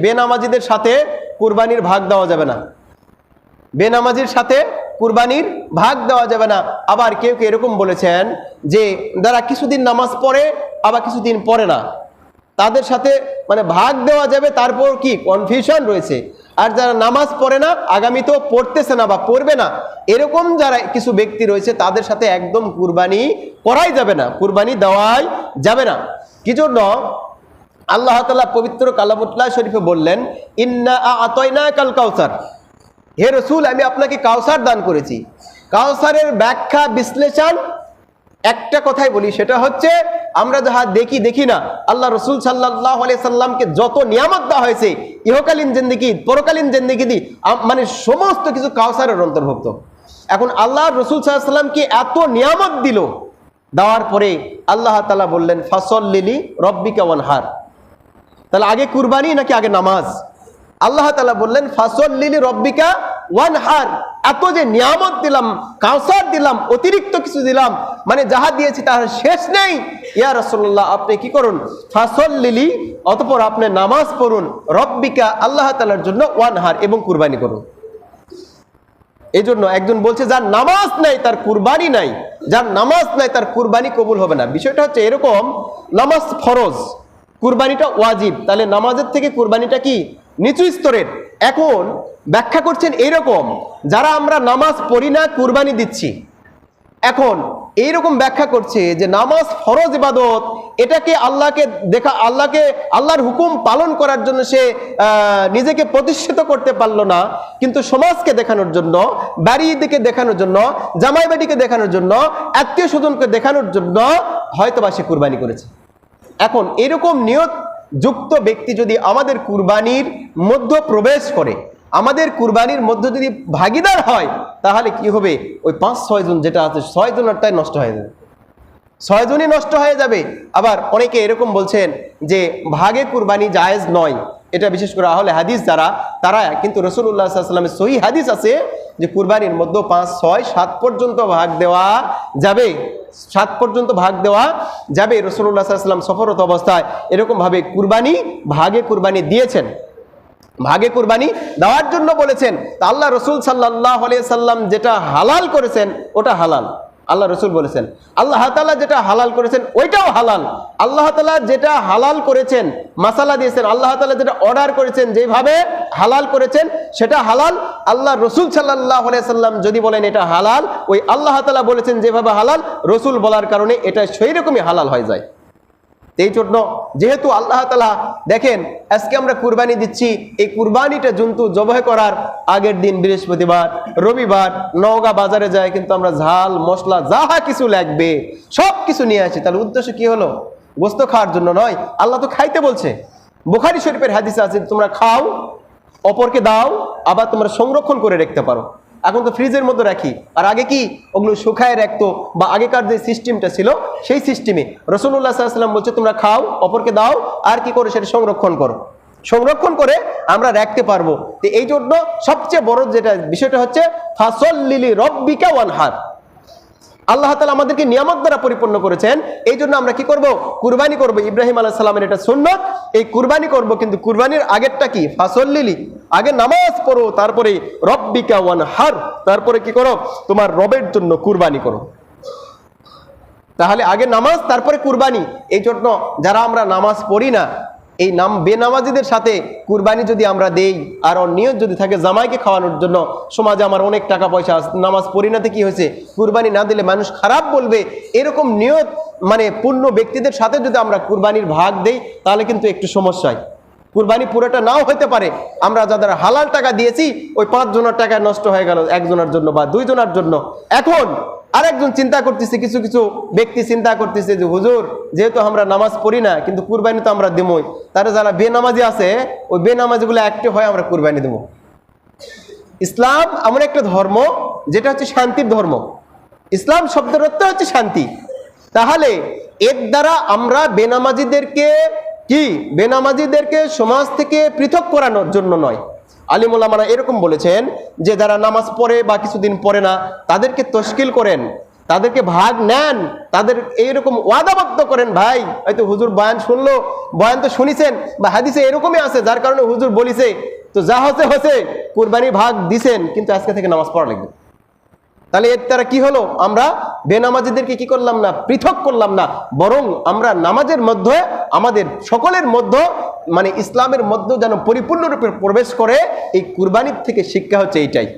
বেনামাজিদের সাথে কুরবানির ভাগ দেওয়া যাবে না, বেনামাজির সাথে কুরবানির ভাগ দেওয়া যাবে না। আবার কেউ কেউ এরকম বলেছেন যে যারা কিছুদিন নামাজ পড়ে আবার কিছুদিন পড়ে না, তাদের সাথে মানে ভাগ দেওয়া যাবে, তারপর কি কনফিউশন রয়েছে। আর যারা নামাজ পড়ে না, আগামীতেও পড়তেছে না বা পড়বে না, এরকম যারা কিছু ব্যক্তি রয়েছে তাদের সাথে একদম কুরবানি করাই যাবে না, কুরবানি দেওয়াই যাবে না। কি জন্য? আল্লাহ তাআলা পবিত্র কালামুল্লাহ শরীফে বললেন, ইন্না আ'তাইনাকাল কাউসার, হে রাসূল আমি আপনাকে কাউসার দান করেছি। কাউসারের ব্যাখ্যা বিশ্লেষণ একটা কথাই বলি, সেটা হচ্ছে আমরা যাহা দেখি না, আল্লাহ রাসূল সাল্লাল্লাহু আলাইহি সাল্লামকে যত নিয়ামত দেওয়া হয়েছে ইহকালীন জিন্দেগি পরকালীন জিন্দেগি মানে সমস্ত কিছু কাউসারের অন্তর্ভুক্ত। এখন আল্লাহ রাসূল সাল্লাল্লাহু আলাইহি সাল্লামকে এত নিয়ামত দিল, দেওয়ার পরে আল্লাহ তাআলা বললেন ফাসল্লি রব্বিকা ওয়ানহার। তাহলে আগে কুরবানি নাকি আগে নামাজ? আল্লাহ তাআলা বললেন ফাসল্লি রব্বিকা ওয়ানহার। এত যে নিয়ামত দিলাম, কাউসার দিলাম, অতিরিক্ত কিছু দিলাম, মানে যাহা দিয়েছি তার শেষ নেই। ইয়া রাসূলুল্লাহ আপনি কি করুন? ফাসল্লি, অতঃপর আপনি নামাজ পড়ুন, রব্বিকা আল্লাহ তাআলার জন্য, ওয়ানহার এবং কুরবানি করুন। এই জন্য একজন বলছে যার নামাজ নাই তার কুরবানি নাই, যার নামাজ নাই তার কুরবানি কবুল হবে না। বিষয়টা হচ্ছে এরকম, নামাজ ফরজ, কুরবানিটা ওয়াজিব, তাহলে নামাজের থেকে কুরবানিটা কি নিচু স্তরের। এখন ব্যাখ্যা করছেন এইরকম, যারা আমরা নামাজ পড়ি না কুরবানি দিচ্ছি, এখন এইরকম ব্যাখ্যা করছে যে নামাজ ফরজ ইবাদত, এটাকে আল্লাহর হুকুম পালন করার জন্য সে নিজেকে প্রতিষ্ঠিত করতে পারলো না, কিন্তু সমাজকে দেখানোর জন্য, বাড়িকে দেখানোর জন্য, জামাই বাড়িকে দেখানোর জন্য, আত্মীয় স্বজনকে দেখানোর জন্য হয়তোবা সে কুরবানি করেছে। এখন এরকম নিয়ত যুক্ত ব্যক্তি যদি আমাদের কুরবানির মধ্যে প্রবেশ করে, আমাদের কুরবানির মধ্যে যদি ভাগিদার হয়, তাহলে কি হবে? ওই 5-6 জন যেটা আছে 6 জনেরটাই নষ্ট হয়ে যাবে, 6 জনই নষ্ট হয়ে যাবে। আবার অনেকে এরকম বলছেন যে ভাগে কুরবানি জায়েজ নয়, এটা বিশেষ করে আহলে হাদিস যারা, তারা কিন্তু রাসূলুল্লাহ সাল্লাল্লাহু আলাইহি ওয়াসাল্লামের সহিহ হাদিস আছে যে কুরবানির মধ্যে 5, 6, 7 পর্যন্ত ভাগ দেওয়া যাবে, 7 পর্যন্ত ভাগ দেওয়া যাবে। রাসূলুল্লাহ সাল্লাল্লাহু আলাইহি ওয়াসাল্লাম সফররত অবস্থায় এরকম ভাবে ভাগে কুরবানি দিয়েছেন, ভাগে কুরবানি দেওয়ার জন্য বলেছেন। তা আল্লাহ রাসূল সাল্লাল্লাহু আলাইহি সাল্লাম যেটা হালাল করেছেন ওটা হালাল, আল্লাহ রাসূল বলেছেন। আল্লাহ তাআলা যেটা হালাল করেছেন ওইটাও হালাল। আল্লাহ তাআলা যেটা হালাল করেছেন, মাসালা দিয়েছেন, আল্লাহ তাআলা যেটা অর্ডার করেছেন, যেভাবে হালাল করেছেন সেটা হালাল। আল্লাহ রাসূল সাল্লাল্লাহু আলাইহি সাল্লাম যদি বলেন এটা হালাল, ওই আল্লাহ তাআলা বলেছেন যেভাবে হালাল, রাসূল বলার কারণে এটা সেই রকমই হালাল হয়ে যায়। এই জন্য যেহেতু আল্লাহ তাআলা দেখেন, আজকে আমরা কুরবানি দিচ্ছি, এই কুরবানিটা জন্তু জবাহ করার আগের দিন বৃহস্পতিবার, রবিবার নওগাঁ বাজারে যায়, কিন্তু আমরা ঝাল মশলা যাহা কিছু লাগবে সব কিছু নিয়ে আসি। তাহলে উদ্দেশ্য কি হলো? গোশত খাওয়ার জন্য নয়, আল্লাহ তো খাইতে বলছে। বুখারী শরীফের হাদিসে আছে তোমরা খাও, অপরকে দাও, আবার তোমরা সংরক্ষণ করে রাখতে পারো। এখন তো ফ্রিজের মধ্যে রাখি, আর আগে কি ওগুলো শুকায় রাখতো, বা আগেকার যে সিস্টেমটা ছিল সেই সিস্টেমে রাসূলুল্লাহ সাল্লাল্লাহু আলাইহি ওয়াসাল্লাম বলছে তোমরা খাও, অপরকে দাও, আর কি করে সেটা সংরক্ষণ করো, সংরক্ষণ করে আমরা রাখতে পারবো। তো এই জন্য সবচেয়ে বড় যেটা বিষয়টা হচ্ছে ফাসল্লি রব্বিকা ওয়ানহার। আল্লাহ তাআলা আমাদেরকে নিয়ামত দ্বারা পরিপূর্ণ করেছেন, এই জন্য আমরা কি করব? কুরবানি করব। ইব্রাহিম আলাইহিস সালামের এটা সুন্নাত, এই কুরবানি করব। কিন্তু কুরবানির আগেরটা কি? ফাসল্লি, আগে নামাজ পড়ো, তারপরে রব্বিকা ওয়ানহার, তারপরে কি করো? তোমার রবের জন্য কুরবানি করো। তাহলে আগে নামাজ তারপরে কুরবানি। এই জন্য যারা আমরা নামাজ পড়ি না, এই বেনামাজিদের সাথে কুরবানি যদি আমরা দেই, আর নিয়ত যদি থাকে জামাইকে খাওয়ানোর জন্য, সমাজে আমার অনেক টাকা পয়সা, নামাজ পড়ি নাতে কি হয়েছে, কুরবানি না দিলে মানুষ খারাপ বলবে, এরকম নিয়ত মানে পূর্ণ ব্যক্তিদের সাথে যদি আমরা কুরবানির ভাগ দেই, তাহলে কিন্তু একটু সমস্যায় কুরবানি পুরোটা নাও হতে পারে। আমরা যাদের হালাল টাকা দিয়েছি, ওই 5 জনের টাকা নষ্ট হয়ে গেল একজনের জন্য বা 2 জনের জন্য। এখন আরেকজন চিন্তা করতেছে, কিছু কিছু ব্যক্তি চিন্তা করতেছে যে হুজুর যেহেতু আমরা নামাজ পড়ি না, কিন্তু কুরবানি তো আমরা দেবই, তারা যারা বেনামাজি আছে ওই বেনামাজিগুলো অ্যাক্টিভ হয়ে আমরা কুরবানি দেব। ইসলাম এমন একটা ধর্ম যেটা হচ্ছে শান্তির ধর্ম। ইসলাম শব্দের অর্থ হচ্ছে শান্তি। তাহলে এর দ্বারা আমরা বেনামাজিদেরকে সমাজ থেকে পৃথক করানোর জন্য নয়। আলিম ওলামারা এরকম বলেছেন যে যারা নামাজ পড়ে বা কিছুদিন পড়ে না, তাদেরকে তশকিল করেন, তাদেরকে ভাগ নেন, তাদের এইরকম ওয়াদাবদ্ধ করেন। ভাই হয়তো হুজুর বয়ান শুনলো, বয়ান তো শুনিছেন বা হাদিসে এরকমই আছে যার কারণে হুজুর বলিছে, তো যা হচ্ছে হচ্ছে, কুরবানি ভাগ দিছেন, কিন্তু আজকে থেকে নামাজ পড়া লাগবে। তাহলে এর দ্বারা কি হলো? আমরা বেনামাজিদেরকে কি করলাম না, পৃথক করলাম না, বরং আমরা নামাজের মধ্যে আমাদের সকলের মধ্যে মানে ইসলামের মধ্যে যেন পরিপূর্ণরূপে প্রবেশ করে, এই কুরবানির থেকে শিক্ষা হচ্ছে এইটাই।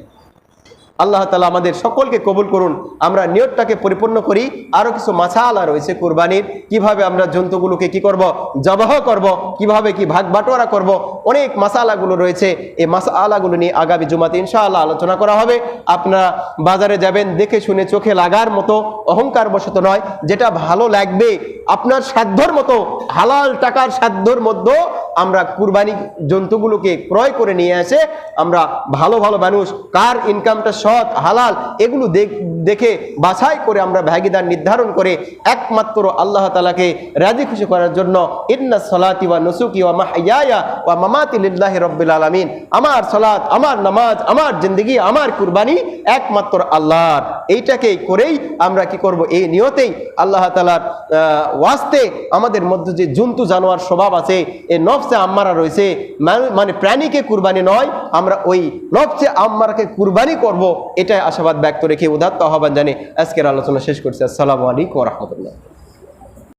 আল্লাহ তাআলা আমাদের সকলকে কবুল করুন। আমরা নিয়তটাকে পরিপূর্ণ করি। আরো কিছু মাসালা রয়েছে কুরবানির, কিভাবে আমরা জন্তুগুলোকে কি করব, জবাহ করব, কিভাবে কি ভাগ বাটোয়ারা করব, অনেক মাসালাগুলো রয়েছে। এই মাসালাগুলো নিয়ে আগামী জুমাতে ইনশাআল্লাহ আলোচনা করা হবে। আপনারা বাজারে যাবেন, দেখে শুনে চোখে লাগার মতো, অহংকার বশত নয়, যেটা ভালো লাগবে আপনার সাধ্যর মতো, হালাল টাকার সাধ্যর মধ্যে আমরা কুরবানি জন্তুগুলোকে ক্রয় করে নিয়ে আসে আমরা ভালো ভালো মানুষ, কার ইনকামটা সৎ হালাল, এগুলো দেখে বাছাই করে আমরা ভাগিদার নির্ধারণ করে একমাত্র আল্লাহ তাআলাকে রাজি খুশি করার জন্য, ইন্না সলাতি ওয়া নুসুকি ওয়া মাহইয়ায়া ওয়া মামাতি লিল্লাহি রাব্বিল আলামিন, আমার সালাত, আমার নামাজ, আমার জিন্দেগি, আমার কুরবানি একমাত্র আল্লাহর, এইটাকে করেই আমরা কি করব, এই নিয়তেই আল্লাহ তাআলার ওয়াস্তে আমাদের মধ্যে যে জন্তু জানোয়ার স্বভাব আছে, এই নফসে আম্মারা রয়েছে, মানে প্রাণীকে কুরবানি নয়, আমরা ওই নফসে আম্মারাকে কুরবানি করব, এটাই আশাবাদ ব্যক্ত রেখে উদাত্ত আহ্বান জানিয়ে আজকের আলোচনা শেষ করছি। আসসালামু আলাইকুম ওয়া রাহমাতুল্লাহ।